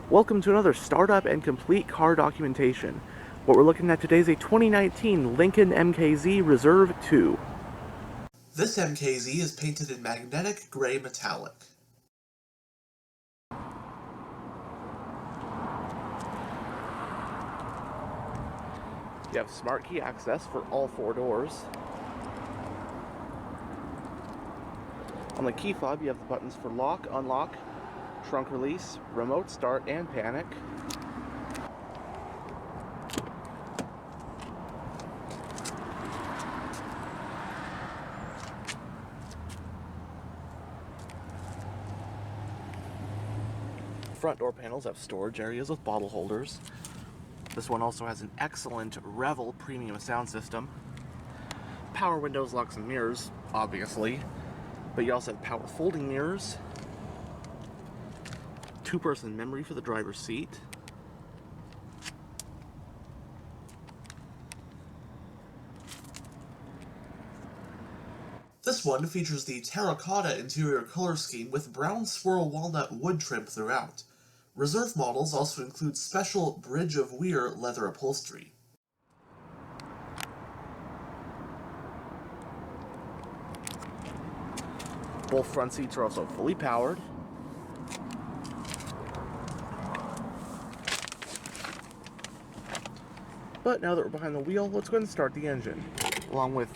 Welcome to another startup and complete car documentation. What we're looking at today is a 2019 Lincoln MKZ Reserve 2. This MKZ is painted in magnetic gray metallic. You have smart key access for all four doors. On the key fob, you have the buttons for lock, unlock, trunk release, remote start, and panic. Front door panels have storage areas with bottle holders. This one also has an excellent Revel premium sound system. Power windows, locks, and mirrors, obviously. But you also have power folding mirrors. Two-person memory for the driver's seat. This one features the terracotta interior color scheme with brown swirl walnut wood trim throughout. Reserve models also include special Bridge of Weir leather upholstery. Both front seats are also fully powered. But now that we're behind the wheel, let's go ahead and start the engine. Along with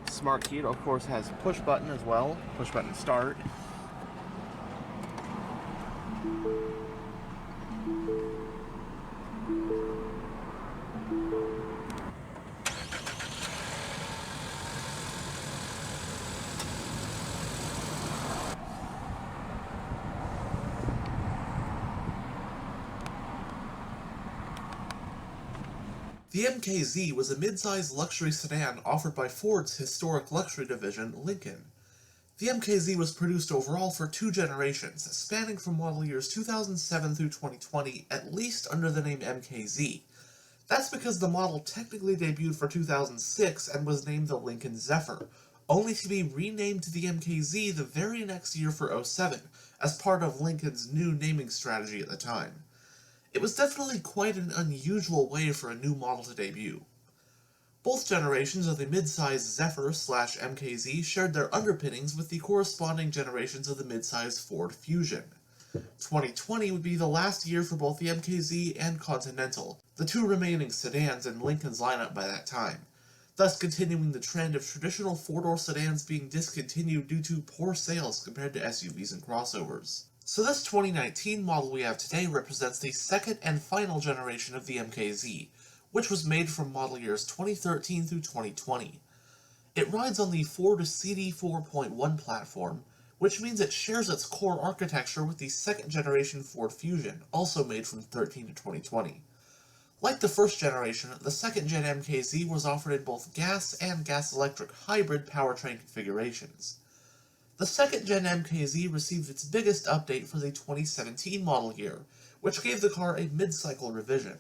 smart key, it of course has push button as well, push button start. The MKZ was a midsize luxury sedan offered by Ford's historic luxury division, Lincoln. The MKZ was produced overall for 2 generations, spanning from model years 2007 through 2020, at least under the name MKZ. That's because the model technically debuted for 2006 and was named the Lincoln Zephyr, only to be renamed to the MKZ the very next year for '07, as part of Lincoln's new naming strategy at the time. It was definitely quite an unusual way for a new model to debut. Both generations of the midsize Zephyr/MKZ shared their underpinnings with the corresponding generations of the midsize Ford Fusion. 2020 would be the last year for both the MKZ and Continental, the two remaining sedans in Lincoln's lineup by that time, thus continuing the trend of traditional four-door sedans being discontinued due to poor sales compared to SUVs and crossovers. So this 2019 model we have today represents the second and final generation of the MKZ, which was made from model years 2013 through 2020. It rides on the Ford CD 4.1 platform, which means it shares its core architecture with the second generation Ford Fusion, also made from 13 to 2020. Like the first generation, the second gen MKZ was offered in both gas and gas-electric hybrid powertrain configurations. The second gen MKZ received its biggest update for the 2017 model year, which gave the car a mid-cycle revision.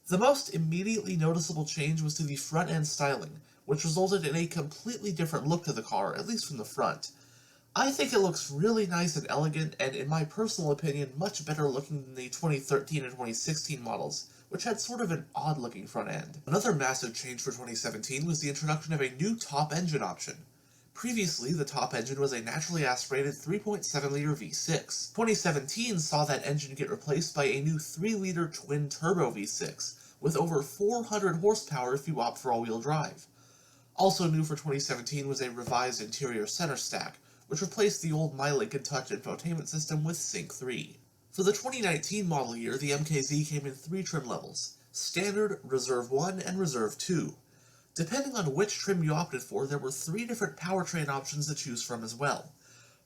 The most immediately noticeable change was to the front-end styling, which resulted in a completely different look to the car, at least from the front. I think it looks really nice and elegant, and in my personal opinion, much better looking than the 2013 and 2016 models, which had sort of an odd-looking front end. Another massive change for 2017 was the introduction of a new top engine option. Previously, the top engine was a naturally aspirated 3.7-liter V6. 2017 saw that engine get replaced by a new 3-liter twin-turbo V6, with over 400 horsepower if you opt for all-wheel drive. Also new for 2017 was a revised interior center stack, which replaced the old My Lincoln Touch infotainment system with Sync 3. For the 2019 model year, the MKZ came in 3 trim levels: Standard, Reserve 1, and Reserve 2. Depending on which trim you opted for, there were 3 different powertrain options to choose from as well.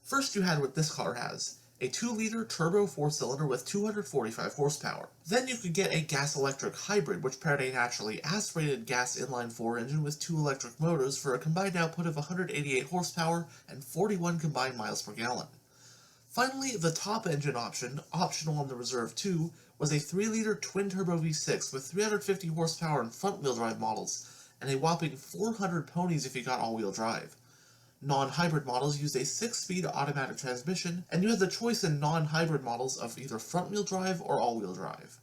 First, you had what this car has, a 2-liter turbo 4-cylinder with 245 horsepower. Then you could get a gas-electric hybrid, which paired a naturally aspirated gas inline-4 engine with 2 electric motors for a combined output of 188 horsepower and 41 combined miles per gallon. Finally, the top engine option, optional on the Reserve 2, was a 3-liter twin-turbo V6 with 350 horsepower and front-wheel drive models, and a whopping 400 ponies if you got all-wheel drive. Non-hybrid models use a 6-speed automatic transmission, and you have the choice in non-hybrid models of either front-wheel drive or all-wheel drive.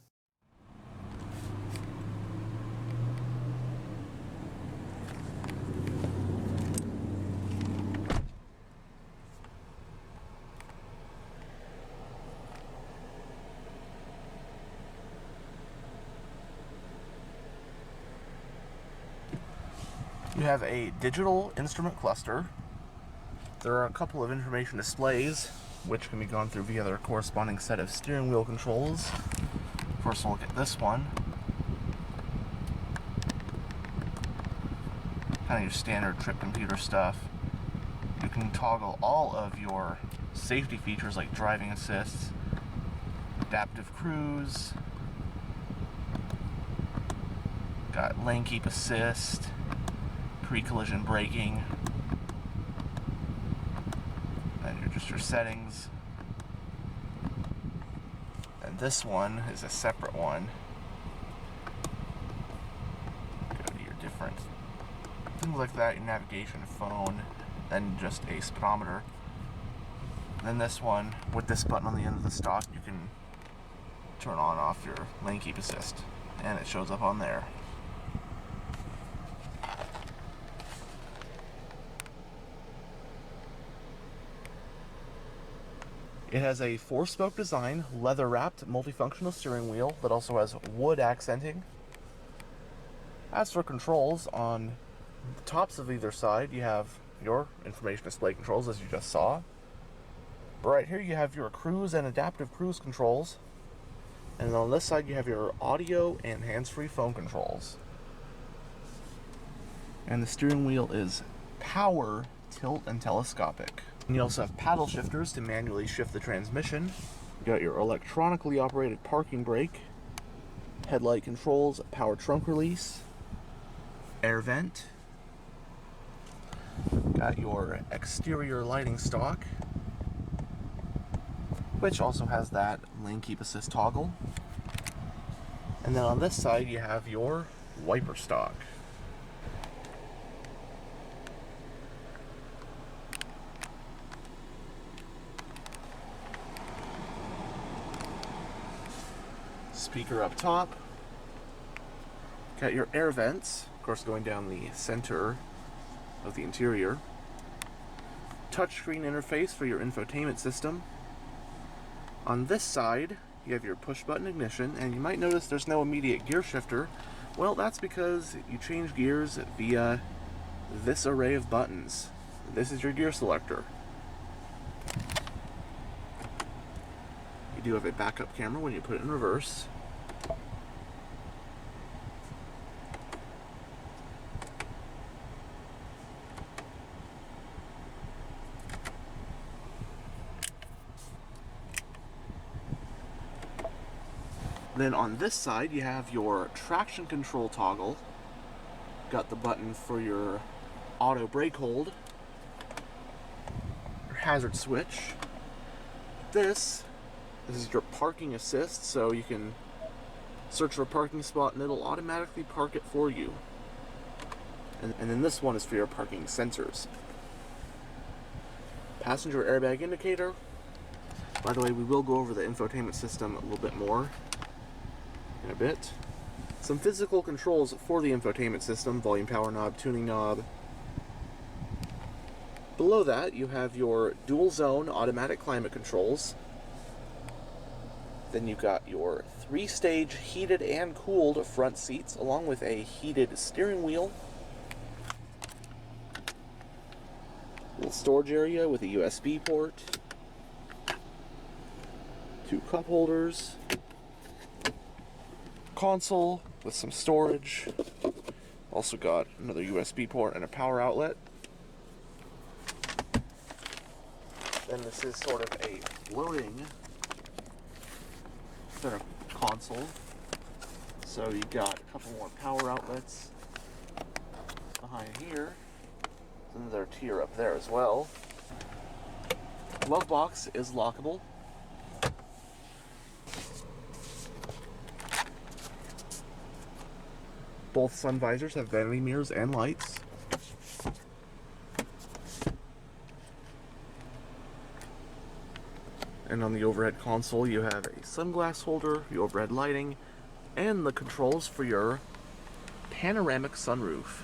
You have a digital instrument cluster. There are a couple of information displays, which can be gone through via their corresponding set of steering wheel controls. First, we'll look at this one. Kind of your standard trip computer stuff. You can toggle all of your safety features like driving assist, adaptive cruise, got lane keep assist, pre-collision braking, and just your settings. And this one is a separate one. Go to your different things like that, your navigation, phone, then just a speedometer. Then this one, with this button on the end of the stock, you can turn on and off your lane keep assist, and it shows up on there. It has a 4-spoke design, leather-wrapped, multifunctional steering wheel that also has wood accenting. As for controls, on the tops of either side, you have your information display controls, as you just saw. But right here, you have your cruise and adaptive cruise controls. And on this side, you have your audio and hands-free phone controls. And the steering wheel is power, tilt, and telescopic. And you also have paddle shifters to manually shift the transmission. You got your electronically operated parking brake, headlight controls, power trunk release, air vent. Got your exterior lighting stock, which also has that lane keep assist toggle. And then on this side you have your wiper stock. Speaker up top. Got your air vents, of course going down the center of the interior. Touchscreen interface for your infotainment system. On this side, you have your push button ignition, and you might notice there's no immediate gear shifter. Well, that's because you change gears via this array of buttons. This is your gear selector. You do have a backup camera when you put it in reverse. Then on this side, you have your traction control toggle. Got the button for your auto brake hold, your hazard switch. This is your parking assist, so you can search for a parking spot and it'll automatically park it for you. And then this one is for your parking sensors. Passenger airbag indicator. By the way, we will go over the infotainment system a little bit more in a bit. Some physical controls for the infotainment system: volume, power knob, tuning knob. Below that you have your dual zone automatic climate controls. Then you've got your 3-stage heated and cooled front seats along with a heated steering wheel. Little storage area with a USB port. 2 cup holders. Console with some storage. Also got another USB port and a power outlet. Then this is sort of a floating center console. So you got a couple more power outlets behind here. Another tier up there as well. Glove box is lockable. Both sun visors have vanity mirrors and lights. And on the overhead console, you have a sunglass holder, the overhead lighting, and the controls for your panoramic sunroof.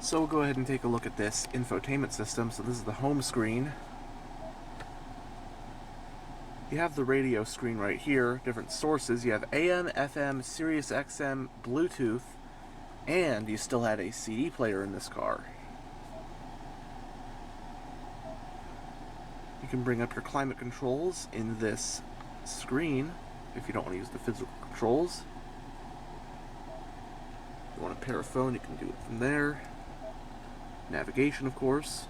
So we'll go ahead and take a look at this infotainment system. So this is the home screen. You have the radio screen right here, different sources. You have AM, FM, Sirius XM, Bluetooth, and you still had a CD player in this car. You can bring up your climate controls in this screen if you don't want to use the physical controls. If you want to pair a phone, you can do it from there. Navigation, of course.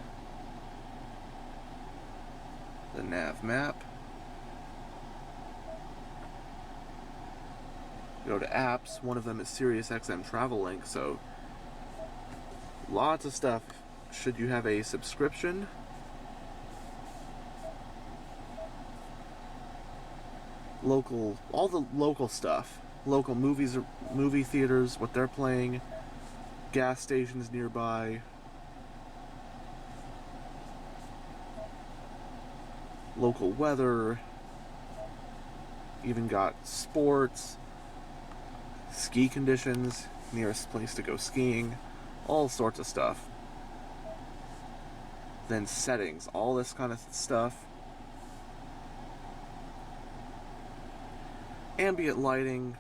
The nav map. Go to apps. One of them is SiriusXM Travel Link, so lots of stuff should you have a subscription. Local, all the local stuff. Local movies, movie theaters, what they're playing, gas stations nearby. Local weather, even got sports, ski conditions, nearest place to go skiing, all sorts of stuff. Then settings, all this kind of stuff. Ambient lighting.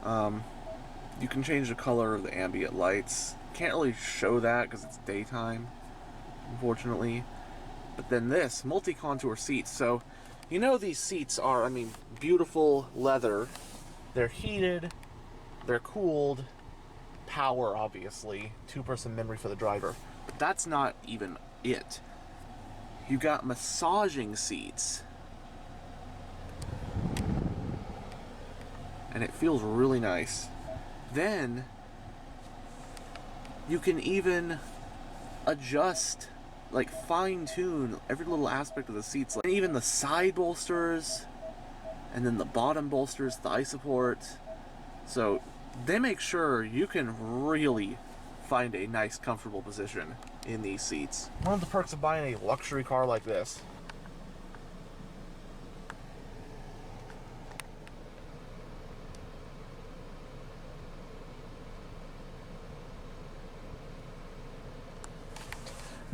You can change the color of the ambient lights. Can't really show that because it's daytime, unfortunately. But then this, multi-contour seats. So, you know these seats are, I mean, beautiful leather. They're heated, they're cooled, power, obviously, 2-person memory for the driver. But that's not even it. You got massaging seats. And it feels really nice. Then, you can even adjust, like fine-tune every little aspect of the seats, like even the side bolsters, and then the bottom bolsters, thigh support. So they make sure you can really find a nice, comfortable position in these seats. One of the perks of buying a luxury car like this.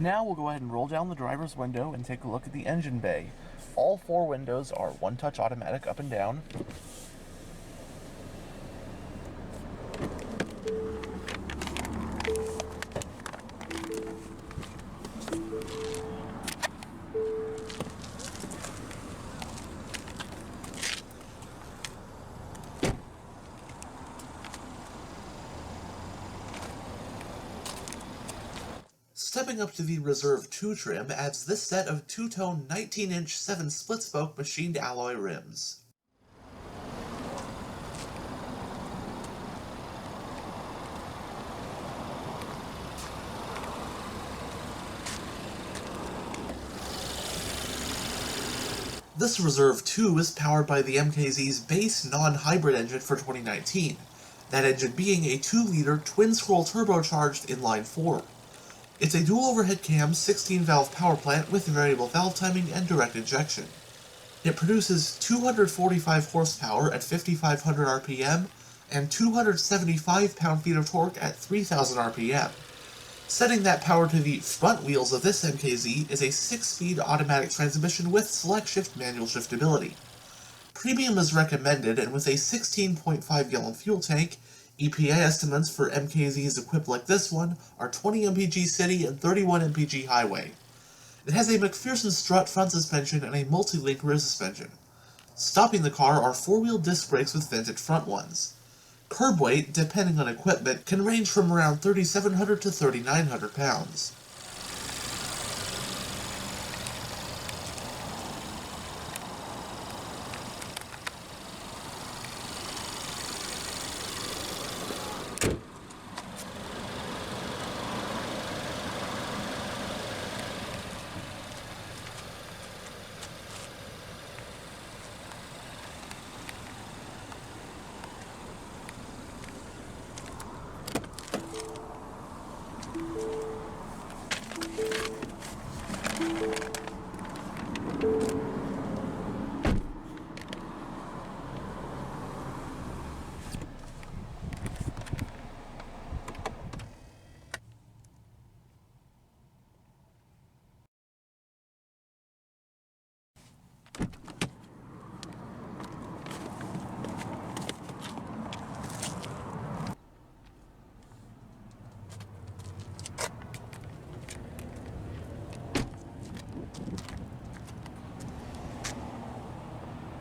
Now we'll go ahead and roll down the driver's window and take a look at the engine bay. All 4 windows are one-touch automatic up and down. Stepping up to the Reserve 2 trim adds this set of two-tone 19-inch 7 split-spoke machined alloy rims. This Reserve 2 is powered by the MKZ's base non-hybrid engine for 2019, that engine being a 2-liter twin-scroll turbocharged inline-4. It's a dual overhead cam 16-valve power plant with variable valve timing and direct injection. It produces 245 horsepower at 5,500 RPM and 275 pound-feet of torque at 3,000 RPM. Setting that power to the front wheels of this MKZ is a 6-speed automatic transmission with select shift manual shiftability. Premium is recommended, and with a 16.5-gallon fuel tank, EPA estimates for MKZs equipped like this one are 20 mpg city and 31 mpg highway. It has a McPherson strut front suspension and a multi-link rear suspension. Stopping the car are 4-wheel disc brakes with vented front ones. Curb weight, depending on equipment, can range from around 3,700 to 3,900 pounds.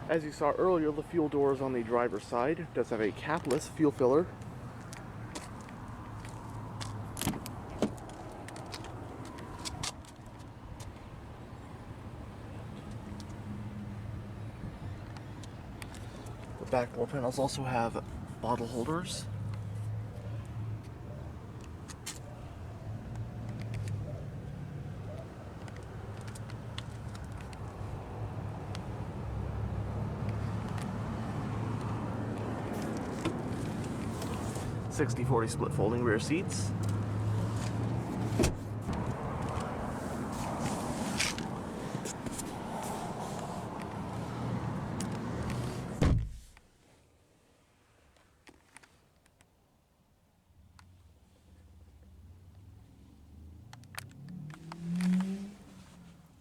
As you saw earlier, the fuel doors on the driver's side does have a capless fuel filler. The back door panels also have bottle holders. (60/40) split folding rear seats.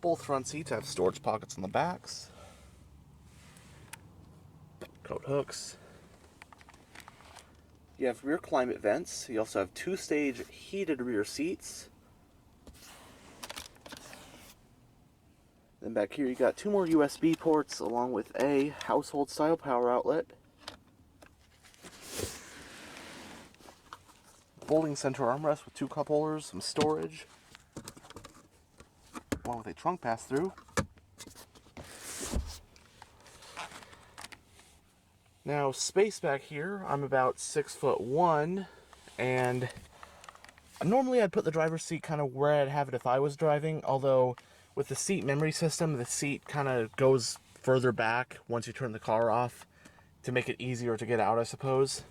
Both front seats have storage pockets on the backs. Coat hooks. You have rear climate vents. You also have two-stage heated rear seats. Then back here you got two more USB ports along with a household style power outlet. Folding center armrest with two cup holders, some storage, along with a trunk pass-through. Now, space back here, I'm about 6'1", and normally I'd put the driver's seat kind of where I'd have it if I was driving, although with the seat memory system, the seat kind of goes further back once you turn the car off to make it easier to get out, I suppose.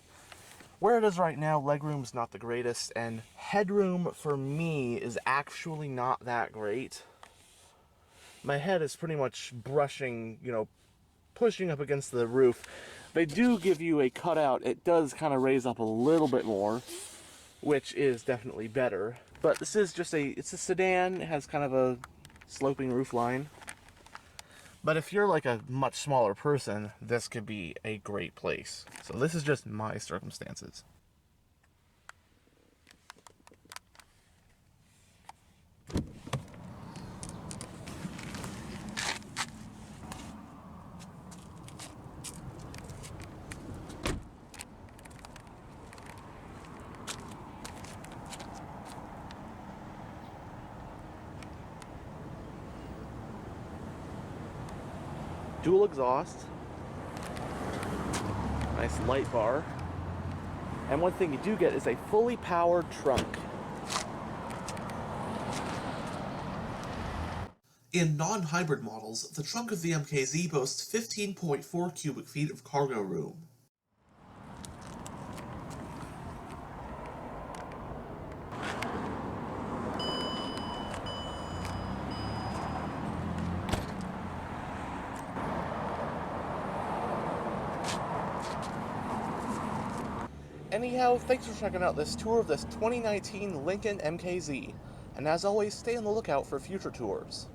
Where it is right now, legroom's not the greatest, and headroom for me is actually not that great. My head is pretty much brushing, pushing up against the roof. They do give you a cutout. It does kind of raise up a little bit more, which is definitely better. But this is just it's a sedan. It has kind of a sloping roof line. But if you're like a much smaller person, this could be a great place. So this is just my circumstances. Dual exhaust, nice light bar, and one thing you do get is a fully powered trunk. In non-hybrid models, the trunk of the MKZ boasts 15.4 cubic feet of cargo room. Anyhow, thanks for checking out this tour of this 2019 Lincoln MKZ. And as always, stay on the lookout for future tours.